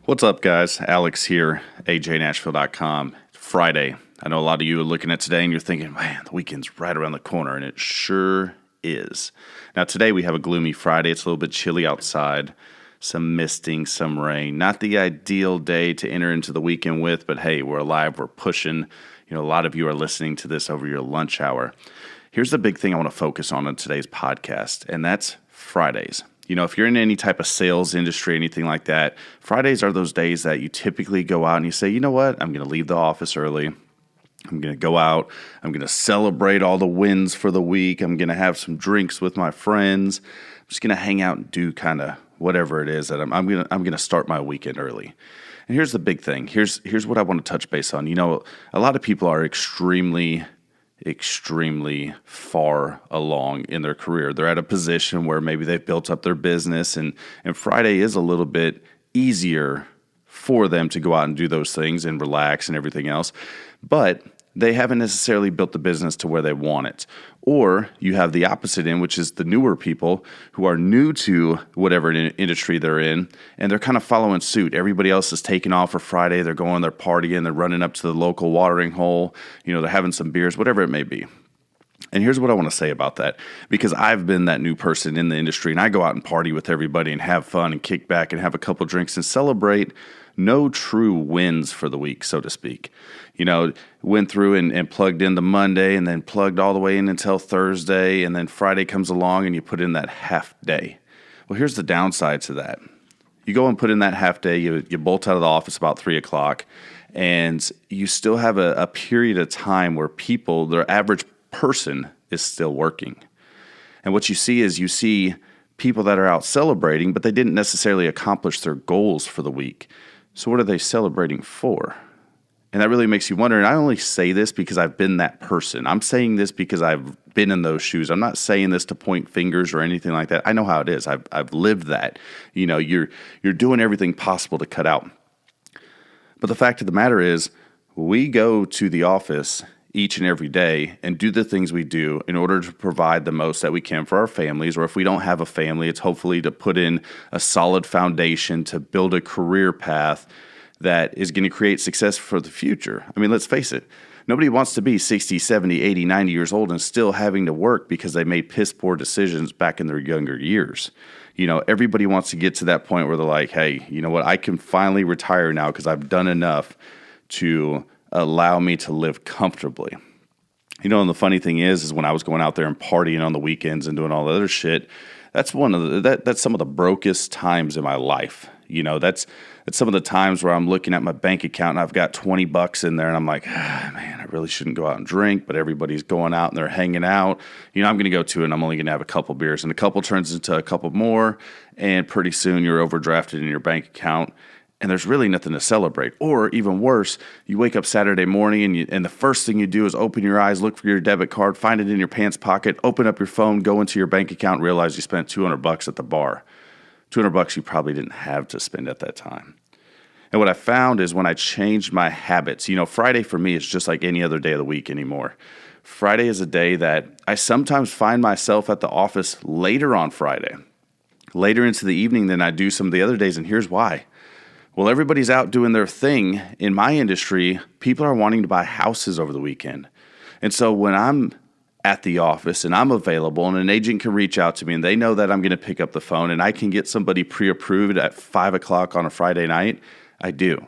What's up, guys? Alex here, ajnashville.com. Friday. I know a lot of you are looking at today and you're thinking, man, the weekend's right around the corner, and it sure is. Now, today we have a gloomy Friday. It's a little bit chilly outside, some misting, some rain. Not the ideal day to enter into the weekend with, but hey, we're alive, we're pushing. A lot of you are listening to this over your lunch hour. Here's the big thing I want to focus on in today's podcast, and that's Fridays. If you're in any type of sales industry, anything like that, Fridays are those days that you typically go out and you say, you know what, I'm going to leave the office early. I'm going to go out. I'm going to celebrate all the wins for the week. I'm going to have some drinks with my friends. I'm just going to hang out and do kind of whatever it is that I'm going to start my weekend early. And here's the big thing. Here's what I want to touch base on. A lot of people are extremely far along in their career. They're at a position where maybe they've built up their business, and Friday is a little bit easier for them to go out and do those things and relax and everything else. But they haven't necessarily built the business to where they want it. Or you have the opposite end, which is the newer people who are new to whatever industry they're in, and they're kind of following suit. Everybody else is taking off for Friday. They're going, they're partying, they're running up to the local watering hole. They're having some beers, whatever it may be. And here's what I want to say about that, because I've been that new person in the industry, and I go out and party with everybody and have fun and kick back and have a couple drinks and celebrate no true wins for the week, so to speak. Went through and plugged in the Monday and then plugged all the way in until Thursday, and then Friday comes along and you put in that half day. Well, here's the downside to that. You go and put in that half day, you bolt out of the office about 3 o'clock, and you still have a period of time where people, their average person, is still working. And what you see people that are out celebrating, but they didn't necessarily accomplish their goals for the week. So what are they celebrating for? And that really makes you wonder. And I only say this because I've been that person. I'm saying this because I've been in those shoes. I'm not saying this to point fingers or anything like that. I know how it is. I've lived that. You're doing everything possible to cut out. But the fact of the matter is, we go to the office each and every day and do the things we do in order to provide the most that we can for our families. Or if we don't have a family, it's hopefully to put in a solid foundation to build a career path that is going to create success for the future. I mean, let's face it. Nobody wants to be 60, 70, 80, 90 years old and still having to work because they made piss poor decisions back in their younger years. Everybody wants to get to that point where they're like, hey, you know what? I can finally retire now because I've done enough to allow me to live comfortably. And the funny thing is when I was going out there and partying on the weekends and doing all the other shit, that's some of the brokest times in my life. That's some of the times where I'm looking at my bank account and I've got $20 in there and I'm like, man, I really shouldn't go out and drink, but everybody's going out and they're hanging out. I'm going to go to it and I'm only going to have a couple beers, and a couple turns into a couple more, and pretty soon you're overdrafted in your bank account. And there's really nothing to celebrate. Or even worse, you wake up Saturday morning and the first thing you do is open your eyes, look for your debit card, find it in your pants pocket, open up your phone, go into your bank account, and realize you spent $200 at the bar. $200 you probably didn't have to spend at that time. And what I found is when I changed my habits, Friday for me is just like any other day of the week anymore. Friday is a day that I sometimes find myself at the office later on Friday, later into the evening than I do some of the other days. And here's why. Well, everybody's out doing their thing. In my industry, people are wanting to buy houses over the weekend. And so when I'm at the office and I'm available and an agent can reach out to me and they know that I'm going to pick up the phone and I can get somebody pre-approved at 5 o'clock on a Friday night, I do.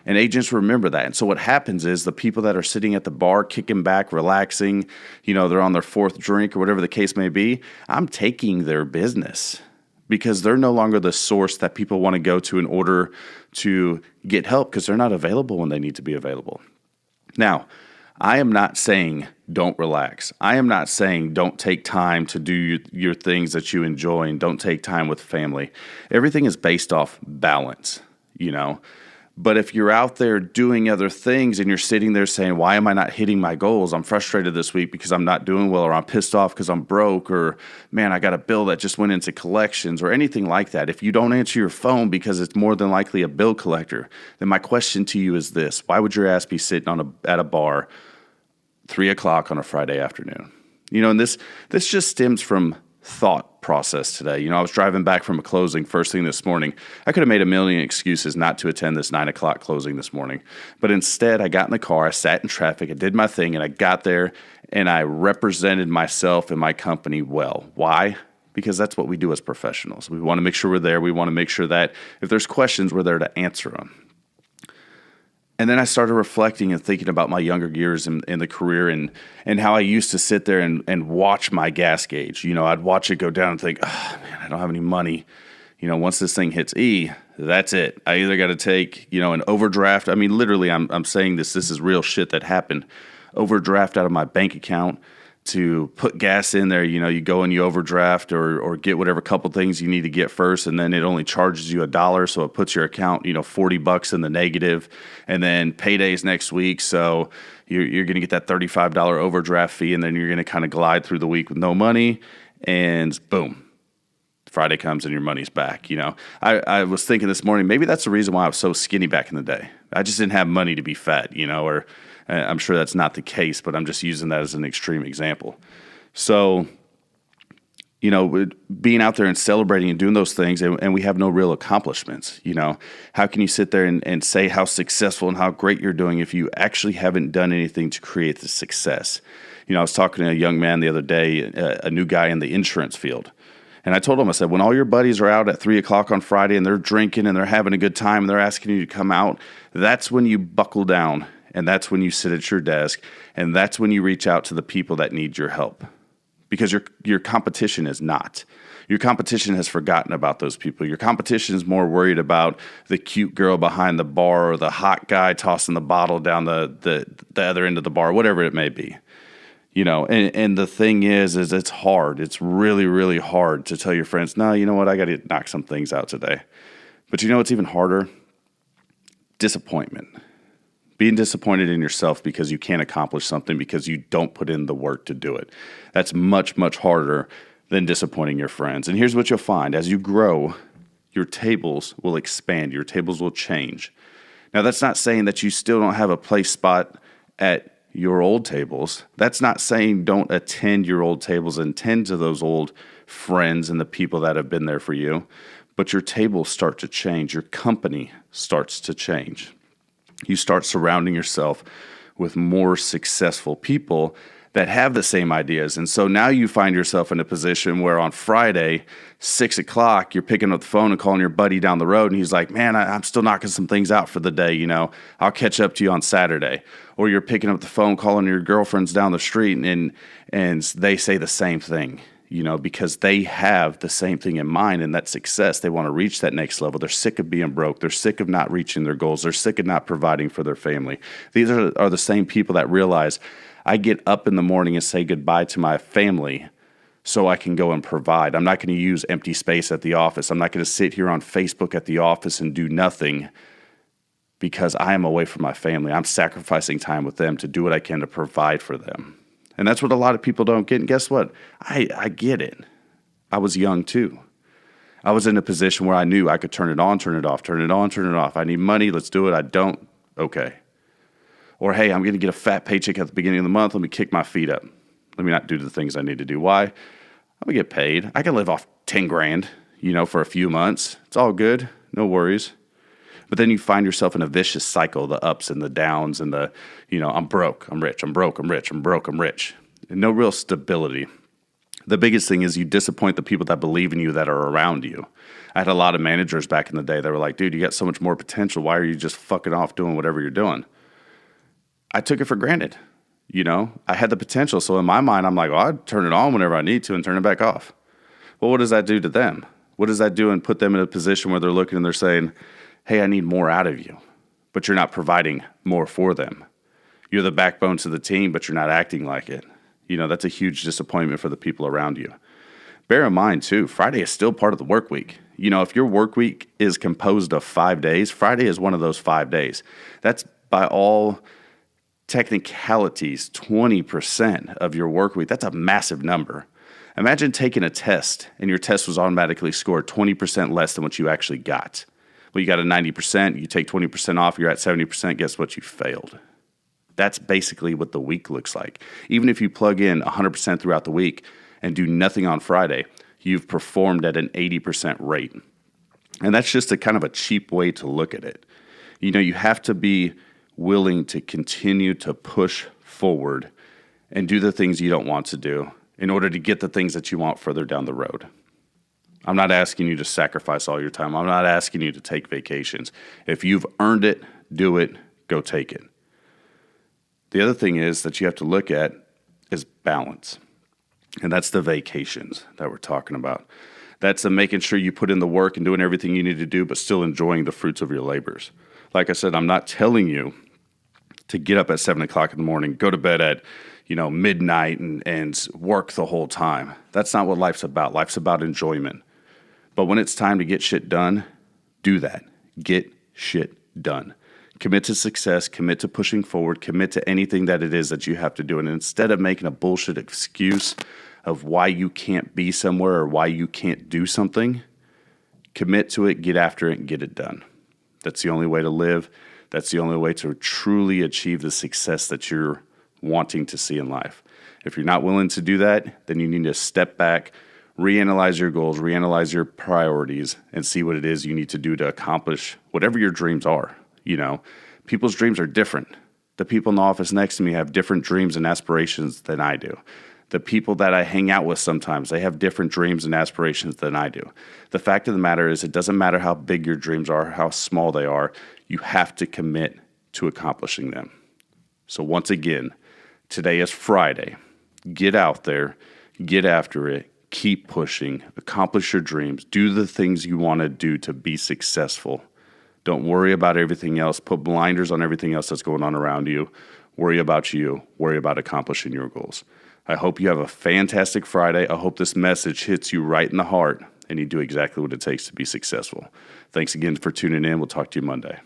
And agents remember that. And so what happens is the people that are sitting at the bar, kicking back, relaxing, they're on their fourth drink or whatever the case may be, I'm taking their business, because they're no longer the source that people want to go to in order to get help, because they're not available when they need to be available. Now, I am not saying don't relax. I am not saying don't take time to do your things that you enjoy and don't take time with family. Everything is based off balance, But if you're out there doing other things and you're sitting there saying, why am I not hitting my goals? I'm frustrated this week because I'm not doing well, or I'm pissed off because I'm broke, or man, I got a bill that just went into collections, or anything like that. If you don't answer your phone because it's more than likely a bill collector, then my question to you is this: why would your ass be sitting at a bar 3 o'clock on a Friday afternoon? And this just stems from thought thought process today. I was driving back from a closing first thing this morning. I could have made a million excuses not to attend this 9 o'clock closing this morning. But instead, I got in the car, I sat in traffic, I did my thing, and I got there and I represented myself and my company well. Why? Because that's what we do as professionals. We want to make sure we're there. We want to make sure that if there's questions, we're there to answer them. And then I started reflecting and thinking about my younger years in the career and how I used to sit there and watch my gas gauge. I'd watch it go down and think, oh, man, I don't have any money. Once this thing hits E, that's it. I either got to take, an overdraft. I mean, literally, I'm saying this is real shit that happened. Overdraft out of my bank account to put gas in there. You go and you overdraft or get whatever couple things you need to get first, and then it only charges you $1, so it puts your account, $40 in the negative, and then payday's next week, so you're going to get that $35 overdraft fee, and then you're going to kind of glide through the week with no money, and boom, Friday comes and your money's back. I was thinking this morning, maybe that's the reason why I was so skinny back in the day. I just didn't have money to be fat, or I'm sure that's not the case, but I'm just using that as an extreme example. So, being out there and celebrating and doing those things, and we have no real accomplishments, how can you sit there and say how successful and how great you're doing if you actually haven't done anything to create the success? I was talking to a young man the other day, a new guy in the insurance field. And I told him, I said, when all your buddies are out at 3 o'clock on Friday and they're drinking and they're having a good time and they're asking you to come out, that's when you buckle down. And that's when you sit at your desk, and that's when you reach out to the people that need your help. Because your competition is not. Your competition has forgotten about those people. Your competition is more worried about the cute girl behind the bar or the hot guy tossing the bottle down the other end of the bar, whatever it may be. And the thing is it's hard. It's really, really hard to tell your friends, no, you know what, I got to knock some things out today. But what's even harder? Disappointment. Being disappointed in yourself because you can't accomplish something because you don't put in the work to do it. That's much, much harder than disappointing your friends. And here's what you'll find. As you grow, your tables will expand. Your tables will change. Now, that's not saying that you still don't have a place spot at your old tables. That's not saying don't attend your old tables and tend to those old friends and the people that have been there for you. But your tables start to change. Your company starts to change. You start surrounding yourself with more successful people that have the same ideas. And so now you find yourself in a position where on Friday, 6 o'clock, you're picking up the phone and calling your buddy down the road. And he's like, man, I'm still knocking some things out for the day. I'll catch up to you on Saturday. Or you're picking up the phone, calling your girlfriends down the street and they say the same thing. Because they have the same thing in mind, and that success. They want to reach that next level. They're sick of being broke. They're sick of not reaching their goals. They're sick of not providing for their family. These are the same people that realize, I get up in the morning and say goodbye to my family so I can go and provide. I'm not going to use empty space at the office. I'm not going to sit here on Facebook at the office and do nothing because I am away from my family. I'm sacrificing time with them to do what I can to provide for them. And that's what a lot of people don't get. And guess what? I get it. I was young too. I was in a position where I knew I could turn it on, turn it off, turn it on, turn it off. I need money. Let's do it. I don't. Okay. Or, hey, I'm going to get a fat paycheck at the beginning of the month. Let me kick my feet up. Let me not do the things I need to do. Why? I'm going to get paid. I can live off 10 grand, for a few months. It's all good. No worries. But then you find yourself in a vicious cycle, the ups and the downs and the, I'm broke, I'm rich, I'm broke, I'm rich, I'm broke, I'm rich. And no real stability. The biggest thing is you disappoint the people that believe in you that are around you. I had a lot of managers back in the day that were like, dude, you got so much more potential. Why are you just fucking off doing whatever you're doing? I took it for granted. I had the potential. So in my mind, I'm like, well, I'd turn it on whenever I need to and turn it back off. Well, what does that do to them? What does that do and put them in a position where they're looking and they're saying, hey, I need more out of you, but you're not providing more for them. You're the backbone to the team, but you're not acting like it. That's a huge disappointment for the people around you. Bear in mind, too, Friday is still part of the work week. If your work week is composed of 5 days, Friday is one of those 5 days. That's by all technicalities, 20% of your work week. That's a massive number. Imagine taking a test and your test was automatically scored 20% less than what you actually got. Well, you got a 90%, you take 20% off, you're at 70%, guess what? You failed. That's basically what the week looks like. Even if you plug in 100% throughout the week and do nothing on Friday, you've performed at an 80% rate. And that's just a kind of a cheap way to look at it. You have to be willing to continue to push forward and do the things you don't want to do in order to get the things that you want further down the road. I'm not asking you to sacrifice all your time. I'm not asking you to take vacations. If you've earned it, do it, go take it. The other thing is that you have to look at is balance. And that's the vacations that we're talking about. That's making sure you put in the work and doing everything you need to do, but still enjoying the fruits of your labors. Like I said, I'm not telling you to get up at 7 o'clock in the morning, go to bed at midnight and work the whole time. That's not what life's about. Life's about enjoyment. But when it's time to get shit done, do that. Get shit done. Commit to success, commit to pushing forward, commit to anything that it is that you have to do. And instead of making a bullshit excuse of why you can't be somewhere or why you can't do something, commit to it, get after it, and get it done. That's the only way to live. That's the only way to truly achieve the success that you're wanting to see in life. If you're not willing to do that, then you need to step back, reanalyze your goals, reanalyze your priorities, and see what it is you need to do to accomplish whatever your dreams are. People's dreams are different. The people in the office next to me have different dreams and aspirations than I do. The people that I hang out with sometimes, they have different dreams and aspirations than I do. The fact of the matter is, it doesn't matter how big your dreams are, how small they are, you have to commit to accomplishing them. So once again, today is Friday. Get out there, get after it, keep pushing, accomplish your dreams, do the things you want to do to be successful. Don't worry about everything else. Put blinders on everything else that's going on around you. Worry about you. Worry about accomplishing your goals. I hope you have a fantastic Friday. I hope this message hits you right in the heart and you do exactly what it takes to be successful. Thanks again for tuning in. We'll talk to you Monday.